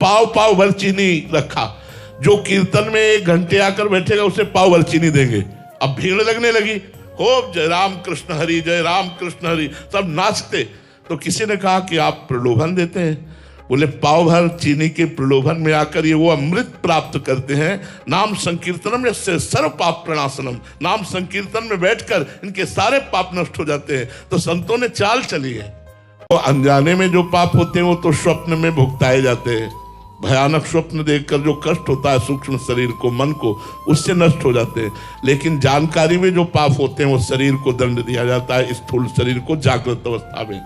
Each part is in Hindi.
पाव पाव भर चीनी रखा। जो कीर्तन में 1 घंटे आकर बैठेगा उसे पाव भर चीनी देंगे। अब भीड़ लगने लगी, हो जय राम कृष्ण हरि, जय राम कृष्ण हरि, सब नाचते। तो किसी ने कहा कि आप प्रलोभन देते हैं। बोले पाव भर चीनी के प्रलोभन में आकर ये वो अमृत प्राप्त करते हैं। नाम संकीर्तनम यस्य सर्व पाप प्रणाशनम, नाम संकीर्तन में बैठकर इनके सारे पाप नष्ट हो जाते हैं। तो संतों ने चाल चली है। तो अनजाने में जो पाप होते हैं वो तो स्वप्न में भुगताए जाते हैं। भयानक स्वप्न देखकर जो कष्ट होता है सूक्ष्म शरीर को, मन को, उससे नष्ट हो जाते हैं। लेकिन जानकारी में जो पाप होते हैं वो शरीर को दंड दिया जाता है, स्थूल शरीर को जागृत अवस्था में।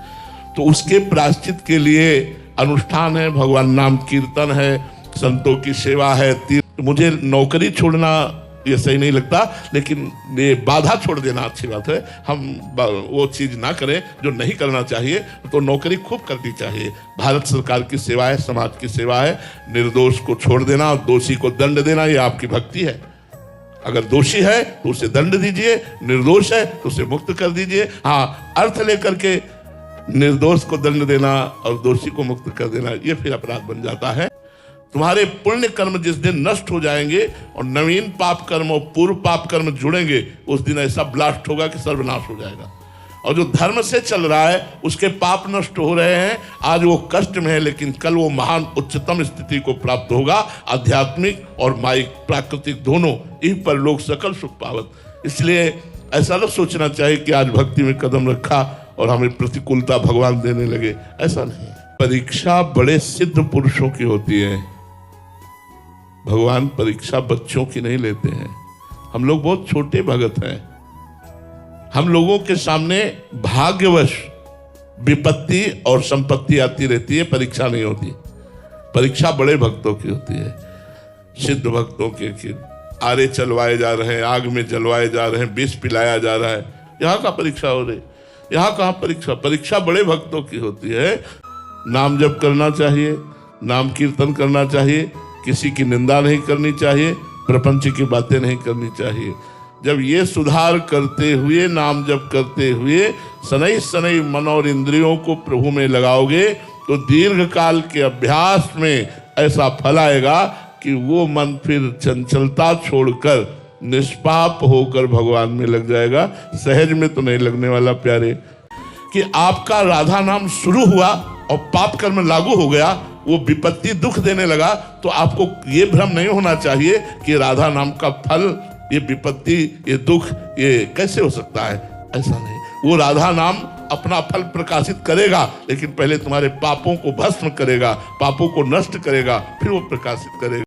तो उसके प्रायश्चित के लिए अनुष्ठान है, भगवान नाम कीर्तन है, संतों की सेवा है। मुझे नौकरी छोड़ना ये सही नहीं लगता, लेकिन ये बाधा छोड़ देना अच्छी बात है। हम वो चीज ना करें जो नहीं करना चाहिए। तो नौकरी खूब करनी चाहिए। भारत सरकार की सेवा है, समाज की सेवा है। निर्दोष को छोड़ देना और दोषी को दंड देना ये आपकी भक्ति है। अगर दोषी है तो उसे दंड दीजिए, निर्दोष है तो उसे मुक्त कर दीजिए। हाँ, अर्थ लेकर के निर्दोष को दंड देना और दोषी को मुक्त कर देना ये फिर अपराध बन जाता है। तुम्हारे पुण्य कर्म जिस दिन नष्ट हो जाएंगे और नवीन पाप कर्म और पूर्व पाप कर्म जुड़ेंगे, उस दिन ऐसा ब्लास्ट होगा कि सर्वनाश हो जाएगा। और जो धर्म से चल रहा है उसके पाप नष्ट हो रहे हैं। आज वो कष्ट में है, लेकिन कल वो महान उच्चतम स्थिति को प्राप्त होगा। आध्यात्मिक और माइक प्राकृतिक दोनों, इन पर लोग सकल सुख पावत। इसलिए ऐसा न सोचना चाहिए कि आज भक्ति में कदम रखा और हमें प्रतिकूलता भगवान देने लगे, ऐसा नहीं। परीक्षा बड़े सिद्ध पुरुषों की होती है। भगवान परीक्षा बच्चों की नहीं लेते हैं। हम लोग बहुत छोटे भगत हैं। हम लोगों के सामने भाग्यवश विपत्ति और संपत्ति आती रहती है, परीक्षा नहीं होती। परीक्षा बड़े भक्तों की होती है, सिद्ध भक्तों के। आरे चलवाए जा रहे हैं, आग में जलवाए जा रहे हैं, विष पिलाया जा रहा है, यहाँ का परीक्षा हो रही। यहाँ कहाँ परीक्षा? परीक्षा बड़े भक्तों की होती है। नाम जप करना चाहिए, नाम कीर्तन करना चाहिए, किसी की निंदा नहीं करनी चाहिए, प्रपंच की बातें नहीं करनी चाहिए। जब ये सुधार करते हुए, नाम जप करते हुए शनै शनै मन और इंद्रियों को प्रभु में लगाओगे तो दीर्घ काल के अभ्यास में ऐसा फल आएगा कि वो मन फिर चंचलता छोड़कर निष्पाप होकर भगवान में लग जाएगा। सहज में तो नहीं लगने वाला प्यारे। कि आपका राधा नाम शुरू हुआ और पाप कर्म लागू हो गया, वो विपत्ति दुख देने लगा, तो आपको ये भ्रम नहीं होना चाहिए कि राधा नाम का फल, ये विपत्ति, ये दुख, ये कैसे हो सकता है। ऐसा नहीं। वो राधा नाम अपना फल प्रकाशित करेगा, लेकिन पहले तुम्हारे पापों को भस्म करेगा, पापों को नष्ट करेगा, फिर वो प्रकाशित करेगा।